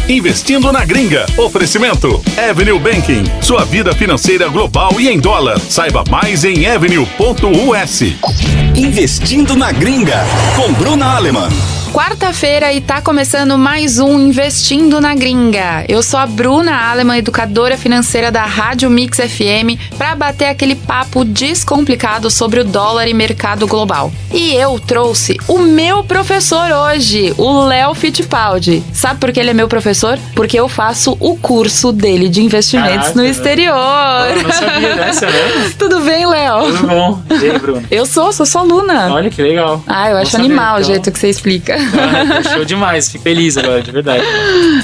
Investindo na Gringa. Oferecimento Avenue Banking. Sua vida financeira global e em dólar. Saiba mais em avenue.us. Investindo na Gringa, com Bruna Aleman. Quarta-feira e tá começando mais um Investindo na Gringa. Eu sou a Bruna Aleman, educadora financeira da Rádio Mix FM, para bater aquele papo descomplicado sobre o dólar e mercado global. E eu trouxe o meu professor hoje, o Léo Fittipaldi. Sabe por que ele é meu professor? Porque eu faço o curso dele de investimentos no exterior. Eu não sabia dessa, né? Tudo bem, Léo? Tudo bom. E aí, Bruno? Eu sou sua aluna. Olha que legal. Eu acho animal o jeito que você explica. Show demais, fico feliz agora, de verdade.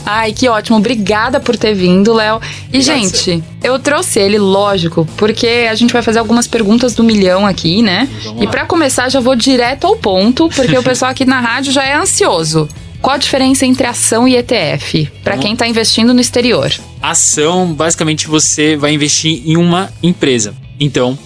Ai, que ótimo. Obrigada por ter vindo, Léo. E, gente, eu trouxe ele, lógico, porque a gente vai fazer algumas perguntas do milhão aqui, né? E pra começar, já vou direto ao ponto, porque o pessoal aqui na rádio já é ansioso. Qual a diferença entre ação e ETF, pra quem tá investindo no exterior? Ação, basicamente, você vai investir em uma empresa. Então,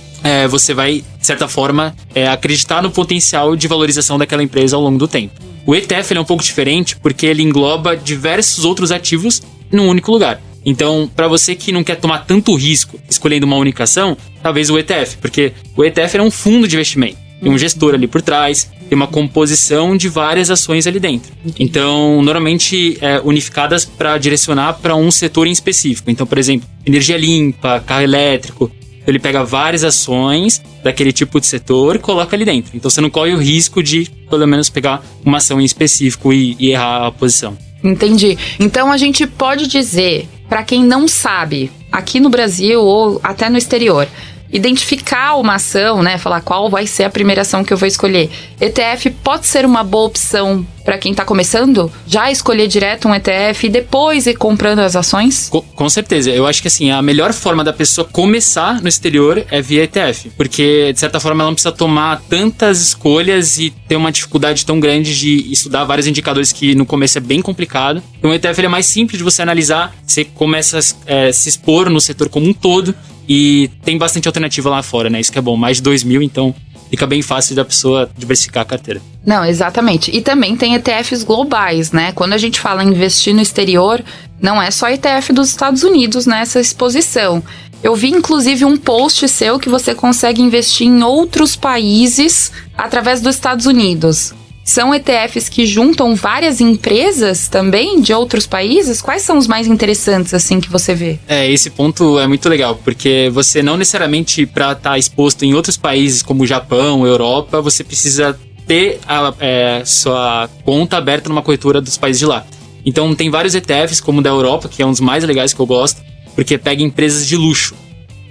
você vai, de certa forma, acreditar no potencial de valorização daquela empresa ao longo do tempo. O ETF ele é um pouco diferente porque ele engloba diversos outros ativos num único lugar. Então, para você que não quer tomar tanto risco escolhendo uma única ação, talvez o ETF, porque o ETF é um fundo de investimento. Tem um gestor ali por trás, tem uma composição de várias ações ali dentro. Então, normalmente unificadas para direcionar para um setor em específico. Então, por exemplo, energia limpa, carro elétrico. Ele pega várias ações daquele tipo de setor e coloca ali dentro. Então você não corre o risco de, pelo menos, pegar uma ação em específico e errar a posição. Entendi. Então a gente pode dizer, para quem não sabe, aqui no Brasil ou até no exterior, identificar uma ação, né? Falar qual vai ser a primeira ação que eu vou escolher. ETF pode ser uma boa opção para quem tá começando? Já escolher direto um ETF e depois ir comprando as ações? Com certeza. Eu acho que assim, a melhor forma da pessoa começar no exterior é via ETF. Porque, de certa forma, ela não precisa tomar tantas escolhas e ter uma dificuldade tão grande de estudar vários indicadores que no começo é bem complicado. Então o ETF ele é mais simples de você analisar. Você começa a se expor no setor como um todo. E tem bastante alternativa lá fora, né? Isso que é bom. Mais de 2.000, então fica bem fácil da pessoa diversificar a carteira. Não, exatamente. E também tem ETFs globais, né? Quando a gente fala em investir no exterior, não é só ETF dos Estados Unidos nessa exposição. Eu vi, inclusive, um post seu que você consegue investir em outros países através dos Estados Unidos. São ETFs que juntam várias empresas também de outros países? Quais são os mais interessantes, assim, que você vê? Esse ponto é muito legal, porque você não necessariamente, para estar exposto em outros países como Japão, Europa, você precisa ter a sua conta aberta numa corretora dos países de lá. Então tem vários ETFs, como o da Europa, que é um dos mais legais que eu gosto, porque pega empresas de luxo.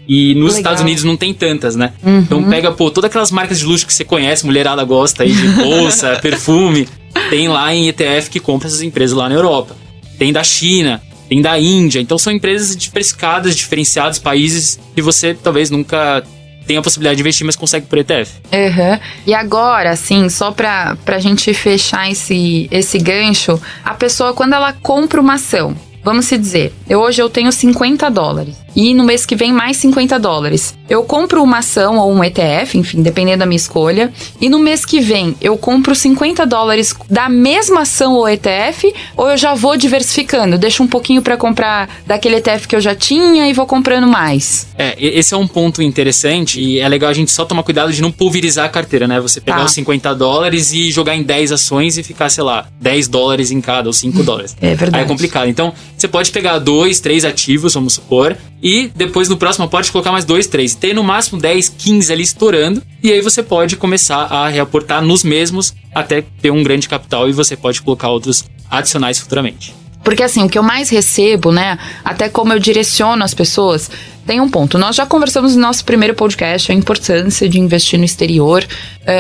E nos Estados Unidos não tem tantas, né? Uhum. Então pega, todas aquelas marcas de luxo que você conhece, mulherada gosta aí de bolsa, perfume. Tem lá em ETF que compra essas empresas lá na Europa. Tem da China, tem da Índia. Então são empresas diversificadas, diferenciadas, países que você talvez nunca tenha a possibilidade de investir, mas consegue por ETF. Uhum. E agora, assim, só pra gente fechar esse gancho, a pessoa, quando ela compra uma ação, vamos se dizer, hoje eu tenho $50 e no mês que vem mais $50. Eu compro uma ação ou um ETF, enfim, dependendo da minha escolha, e no mês que vem eu compro $50 da mesma ação ou ETF, ou eu já vou diversificando, deixo um pouquinho para comprar daquele ETF que eu já tinha e vou comprando mais. Esse é um ponto interessante e é legal a gente só tomar cuidado de não pulverizar a carteira, né? Você pegar os $50 e jogar em 10 ações e ficar, sei lá, $10 em cada ou $5. É verdade. Aí é complicado. Então, você pode pegar 2, 3 ativos, vamos supor, e depois no próximo pode colocar mais 2, 3. Tem no máximo 10, 15 ali estourando. E aí você pode começar a reaportar nos mesmos até ter um grande capital e você pode colocar outros adicionais futuramente. Porque assim, o que eu mais recebo, né, até como eu direciono as pessoas, tem um ponto. Nós já conversamos no nosso primeiro podcast a importância de investir no exterior.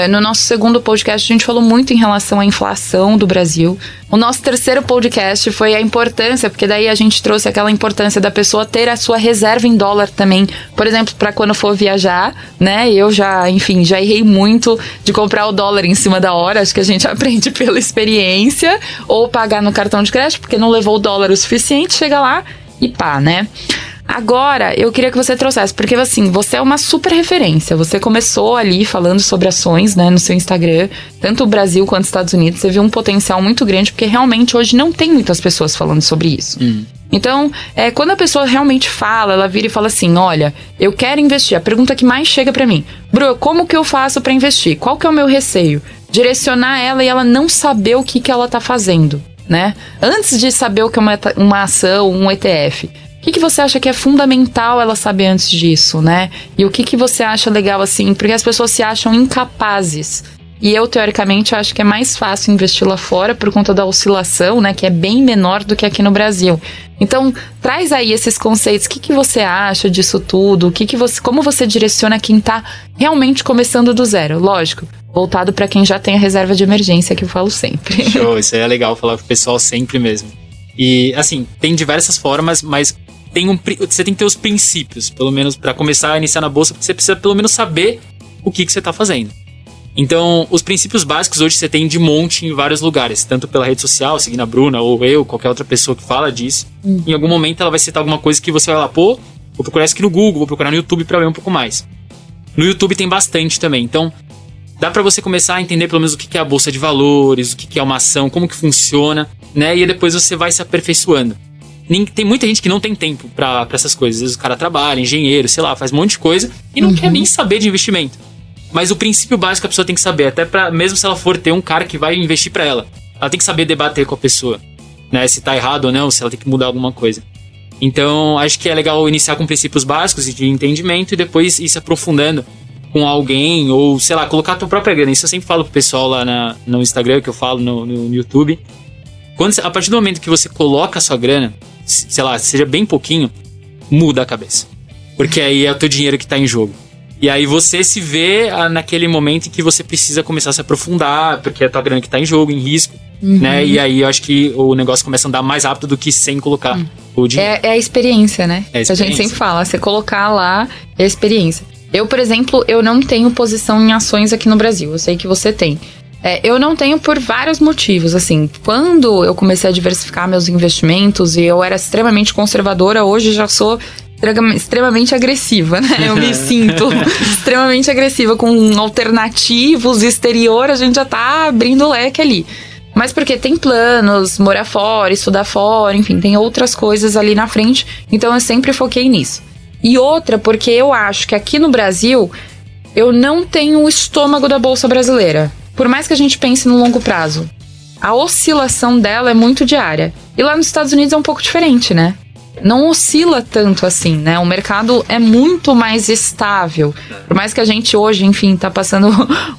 No nosso segundo podcast, a gente falou muito em relação à inflação do Brasil. O nosso terceiro podcast foi a importância, porque daí a gente trouxe aquela importância da pessoa ter a sua reserva em dólar também. Por exemplo, para quando for viajar, né? Eu já errei muito de comprar o dólar em cima da hora. Acho que a gente aprende pela experiência. Ou pagar no cartão de crédito, porque não levou o dólar o suficiente. Chega lá e pá, né? Agora, eu queria que você trouxesse, porque assim, você é uma super referência. Você começou ali falando sobre ações, né, no seu Instagram, tanto o Brasil quanto os Estados Unidos. Você viu um potencial muito grande, porque realmente hoje não tem muitas pessoas falando sobre isso. Então, quando a pessoa realmente fala, ela vira e fala assim, olha, eu quero investir. A pergunta que mais chega pra mim, Bru, como que eu faço pra investir? Qual que é o meu receio? Direcionar ela e ela não saber o que ela tá fazendo, né? Antes de saber o que é uma ação, um ETF, o que você acha que é fundamental ela saber antes disso, né? E o que você acha legal, assim, porque as pessoas se acham incapazes. E eu, teoricamente, acho que é mais fácil investir lá fora por conta da oscilação, né? Que é bem menor do que aqui no Brasil. Então, traz aí esses conceitos. O que você acha disso tudo? Como você direciona quem tá realmente começando do zero? Lógico, voltado para quem já tem a reserva de emergência, que eu falo sempre. Show, isso aí é legal falar pro pessoal sempre mesmo. E, assim, tem diversas formas, mas você tem que ter os princípios, pelo menos, para começar a iniciar na bolsa, porque você precisa pelo menos saber o que você tá fazendo. Então, os princípios básicos hoje você tem de monte em vários lugares, tanto pela rede social, seguindo a Bruna, ou eu, qualquer outra pessoa que fala disso. Em algum momento ela vai citar alguma coisa que você vai lá, vou procurar isso aqui no Google, vou procurar no YouTube pra ver um pouco mais. No YouTube tem bastante também, então dá pra você começar a entender pelo menos o que é a bolsa de valores, o que é uma ação, como que funciona, né? E aí depois você vai se aperfeiçoando. Tem muita gente que não tem tempo pra essas coisas. Às vezes o cara trabalha, engenheiro, sei lá, faz um monte de coisa e não quer nem saber de investimento. Mas o princípio básico a pessoa tem que saber, até mesmo se ela for ter um cara que vai investir pra ela. Ela tem que saber debater com a pessoa, né? Se tá errado ou não, se ela tem que mudar alguma coisa. Então, acho que é legal iniciar com princípios básicos de entendimento e depois ir se aprofundando com alguém, ou, sei lá, colocar a tua própria grana. Isso eu sempre falo pro pessoal lá no Instagram, que eu falo no YouTube. A partir do momento que você coloca a sua grana, sei lá, seja bem pouquinho, muda a cabeça. Porque aí é o teu dinheiro que tá em jogo. E aí você se vê naquele momento em que você precisa começar a se aprofundar, porque é a tua grana que tá em jogo, em risco, né? E aí eu acho que o negócio começa a andar mais rápido do que sem colocar o dinheiro. É a experiência, né? É a experiência. A gente sempre fala, você colocar lá é a experiência. Eu, por exemplo, eu não tenho posição em ações aqui no Brasil. Eu sei que você tem. Eu não tenho por vários motivos, assim. Quando eu comecei a diversificar meus investimentos e eu era extremamente conservadora, hoje já sou extremamente agressiva, né? Eu me sinto extremamente agressiva com alternativos, exterior, a gente já tá abrindo o leque ali. Mas porque tem planos, morar fora, estudar fora, enfim, tem outras coisas ali na frente, então eu sempre foquei nisso. E outra, porque eu acho que aqui no Brasil, eu não tenho o estômago da Bolsa Brasileira. Por mais que a gente pense no longo prazo, a oscilação dela é muito diária. E lá nos Estados Unidos é um pouco diferente, né? Não oscila tanto assim, né? O mercado é muito mais estável. Por mais que a gente hoje, enfim, tá passando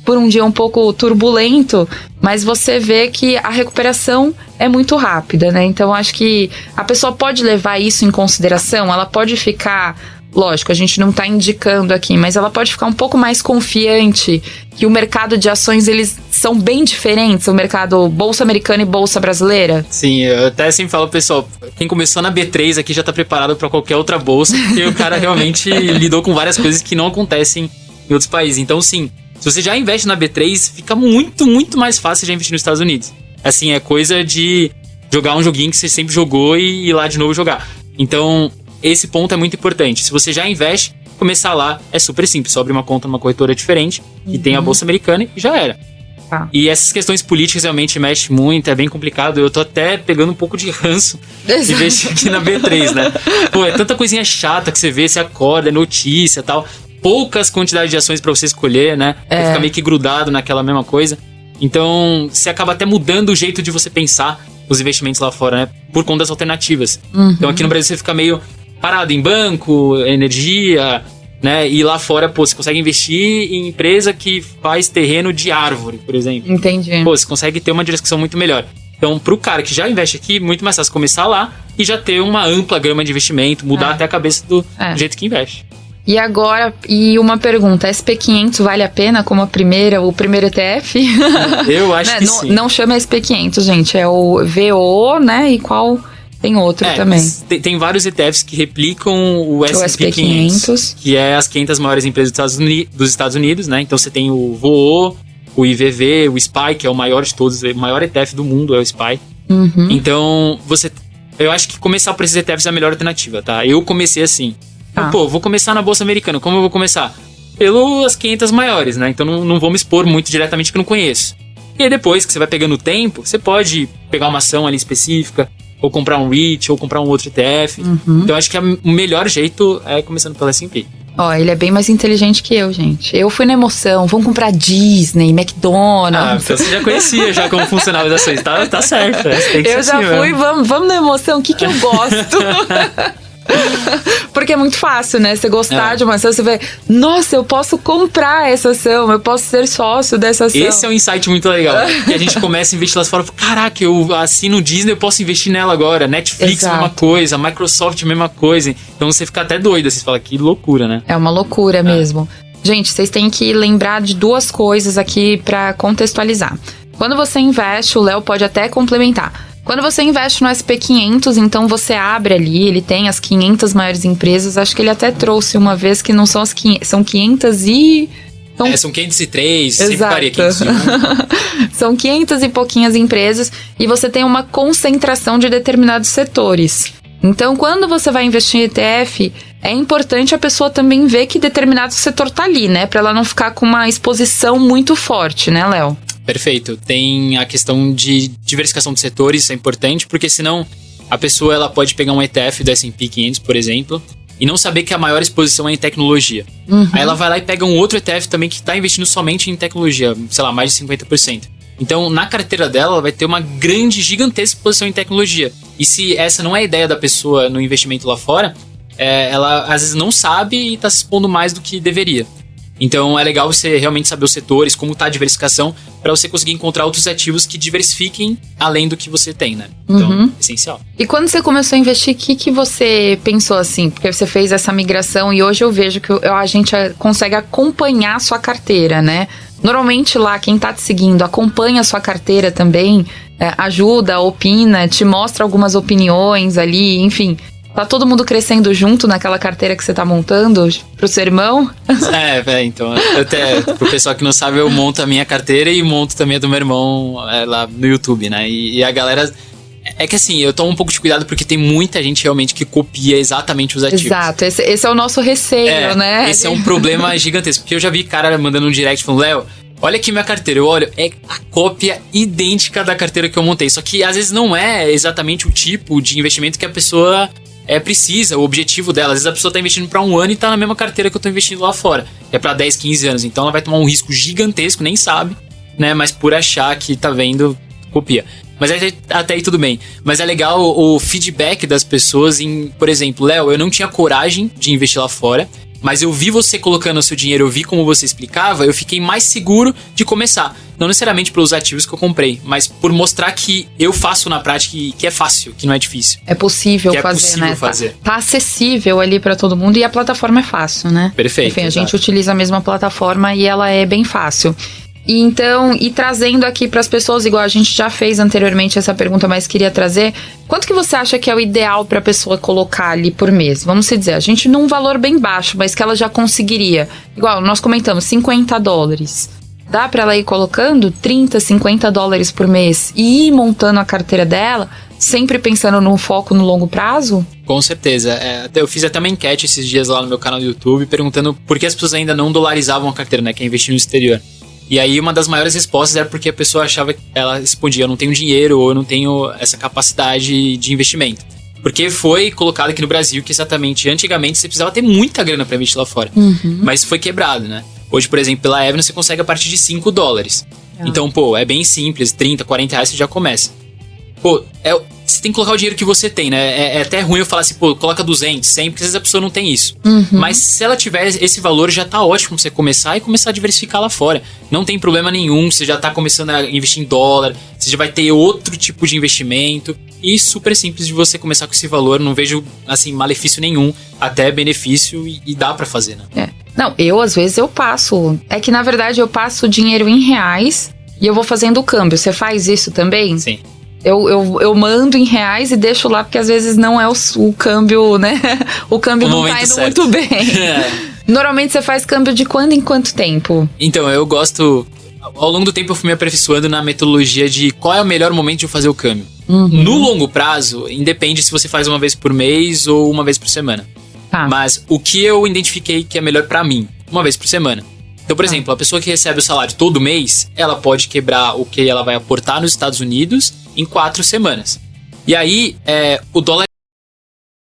por um dia um pouco turbulento, mas você vê que a recuperação é muito rápida, né? Então, acho que a pessoa pode levar isso em consideração, ela pode ficar... Lógico, a gente não está indicando aqui, mas ela pode ficar um pouco mais confiante que o mercado de ações, eles são bem diferentes, o mercado bolsa americana e bolsa brasileira? Sim, eu até sempre falo, pessoal, quem começou na B3 aqui já está preparado para qualquer outra bolsa, porque o cara realmente lidou com várias coisas que não acontecem em outros países. Então, sim, se você já investe na B3, fica muito, muito mais fácil já investir nos Estados Unidos. Assim, é coisa de jogar um joguinho que você sempre jogou e ir lá de novo jogar. Então... esse ponto é muito importante. Se você já investe, começar lá é super simples. Só abrir uma conta numa corretora diferente e tem a Bolsa Americana e já era. Tá. E essas questões políticas realmente mexem muito, é bem complicado. Eu tô até pegando um pouco de ranço de investir aqui na B3, né? Pô, é tanta coisinha chata que você vê, você acorda, é notícia e tal. Poucas quantidades de ações pra você escolher, né? Você fica meio que grudado naquela mesma coisa. Então, você acaba até mudando o jeito de você pensar os investimentos lá fora, né? Por conta das alternativas. Então, aqui no Brasil você fica meio... parado em banco, energia, né? E lá fora, pô, você consegue investir em empresa que faz terreno de árvore, por exemplo. Entendi. Pô, você consegue ter uma direção muito melhor. Então, pro cara que já investe aqui, muito mais fácil começar lá e já ter uma ampla gama de investimento, mudar até a cabeça do jeito que investe. E agora, uma pergunta, SP500 vale a pena como o primeiro ETF? Eu acho que sim. Não chama SP500, gente, é o VO, né? E qual... tem outro também. Tem vários ETFs que replicam o S&P 500, que é as 500 maiores empresas dos Estados Unidos, né? Então você tem o VOO, o IVV, o SPY, que é o maior de todos, o maior ETF do mundo é o SPY. Então você eu acho que começar por esses ETFs é a melhor alternativa, tá? Eu comecei assim. Vou começar na Bolsa Americana. Como eu vou começar? Pelas 500 maiores, né? Então não vou me expor muito diretamente que eu não conheço. E aí depois que você vai pegando o tempo, você pode pegar uma ação ali específica, ou comprar um REIT, ou comprar um outro ETF. Então acho que o melhor jeito é começando pela S&P. Ele é bem mais inteligente que eu, gente. Eu fui na emoção, vamos comprar Disney, McDonald's. Então você já conhecia já como funcionava as ações, tá certo. Eu já fui, vamos na emoção, o que eu gosto? Porque é muito fácil, né? Você gostar de uma ação, você vê, nossa, eu posso comprar essa ação, eu posso ser sócio dessa ação. Esse é um insight muito legal. Que a gente começa a investir lá fora, caraca, eu assino o Disney, eu posso investir nela agora. Netflix, mesma coisa, Microsoft, mesma coisa. Então você fica até doido, você fala, que loucura, né? É uma loucura mesmo. Gente, vocês têm que lembrar de duas coisas aqui pra contextualizar. Quando você investe, o Léo pode até complementar. Quando você investe no SP500, então você abre ali, ele tem as 500 maiores empresas, acho que ele até trouxe uma vez que não são as 500, são 500 e... São 503, sempre varia 501. São 500 e pouquinhas empresas e você tem uma concentração de determinados setores. Então, quando você vai investir em ETF, é importante a pessoa também ver que determinado setor tá ali, né? Pra ela não ficar com uma exposição muito forte, né, Léo? Perfeito. Tem a questão de diversificação de setores, isso é importante, porque senão a pessoa ela pode pegar um ETF do S&P 500, por exemplo, e não saber que a maior exposição é em tecnologia. Aí ela vai lá e pega um outro ETF também que está investindo somente em tecnologia, sei lá, mais de 50%. Então, na carteira dela, ela vai ter uma grande, gigantesca exposição em tecnologia. E se essa não é a ideia da pessoa no investimento lá fora, ela às vezes não sabe e está se expondo mais do que deveria. Então é legal você realmente saber os setores, como está a diversificação, para você conseguir encontrar outros ativos que diversifiquem além do que você tem, né? Então, essencial. E quando você começou a investir, o que você pensou assim? Porque você fez essa migração e hoje eu vejo que a gente consegue acompanhar a sua carteira, né? Normalmente lá, quem tá te seguindo acompanha a sua carteira também, ajuda, opina, te mostra algumas opiniões ali, enfim... Tá todo mundo crescendo junto naquela carteira que você tá montando pro seu irmão? Então, até pro pessoal que não sabe, eu monto a minha carteira e monto também a do meu irmão lá no YouTube, né? E a galera... É que assim, eu tomo um pouco de cuidado porque tem muita gente realmente que copia exatamente os ativos. Exato, esse é o nosso receio, né? Esse é um problema gigantesco, porque eu já vi cara mandando um direct falando, Léo, olha aqui minha carteira, eu olho, é a cópia idêntica da carteira que eu montei, só que às vezes não é exatamente o tipo de investimento que a pessoa... precisa, o objetivo dela. Às vezes a pessoa tá investindo pra 1 ano e tá na mesma carteira que eu tô investindo lá fora. É pra 10, 15 anos. Então ela vai tomar um risco gigantesco, nem sabe, né? Mas por achar que tá vendo, copia. Mas até aí tudo bem. Mas é legal o feedback das pessoas em... Por exemplo, Léo, eu não tinha coragem de investir lá fora, mas eu vi você colocando o seu dinheiro, eu vi como você explicava, eu fiquei mais seguro de começar. Não necessariamente pelos ativos que eu comprei, mas por mostrar que eu faço na prática que é fácil, que não é difícil. É possível que fazer, é possível né? fazer. Tá acessível ali pra todo mundo e a plataforma é fácil, né? Perfeito. Enfim, a gente utiliza a mesma plataforma e ela é bem fácil. E então, trazendo aqui para as pessoas, igual a gente já fez anteriormente essa pergunta, mas queria trazer, quanto que você acha que é o ideal para a pessoa colocar ali por mês? Vamos dizer, a gente num valor bem baixo, mas que ela já conseguiria. Igual, nós comentamos, $50. Dá para ela ir colocando $30, $50 por mês e ir montando a carteira dela, sempre pensando no foco no longo prazo? Com certeza. Eu fiz até uma enquete esses dias lá no meu canal do YouTube, perguntando por que as pessoas ainda não dolarizavam a carteira, né? Que é investir no exterior. E aí uma das maiores respostas era porque a pessoa achava que ela respondia, eu não tenho dinheiro ou eu não tenho essa capacidade de investimento. Porque foi colocado aqui no Brasil que exatamente antigamente você precisava ter muita grana para investir lá fora. Mas foi quebrado, né? Hoje, por exemplo, pela Avenue você consegue a partir de $5. Então, é bem simples, 30, 40 reais você já começa. Você tem que colocar o dinheiro que você tem, né? É até ruim eu falar assim, coloca 200, 100, porque às vezes a pessoa não tem isso. Mas se ela tiver esse valor, já tá ótimo você começar e começar a diversificar lá fora. Não tem problema nenhum, você já tá começando a investir em dólar, você já vai ter outro tipo de investimento. E super simples de você começar com esse valor, não vejo, assim, malefício nenhum, até benefício e dá pra fazer, né? Não, às vezes eu passo, é que na verdade eu passo dinheiro em reais e eu vou fazendo o câmbio. Você faz isso também? Sim. Eu mando em reais e deixo lá, porque às vezes não é o câmbio, né? O câmbio não tá indo certo. Muito bem. Normalmente você faz câmbio de quando em quanto tempo? Então, eu gosto... Ao longo do tempo eu fui me aperfeiçoando na metodologia de qual é o melhor momento de eu fazer o câmbio. No longo prazo, independe se você faz uma vez por mês ou uma vez por semana. Tá. Mas o que eu identifiquei que é melhor pra mim, uma vez por semana. Então, por exemplo, a pessoa que recebe o salário todo mês, ela pode quebrar o que ela vai aportar nos Estados Unidos em 4 semanas. E aí, o dólar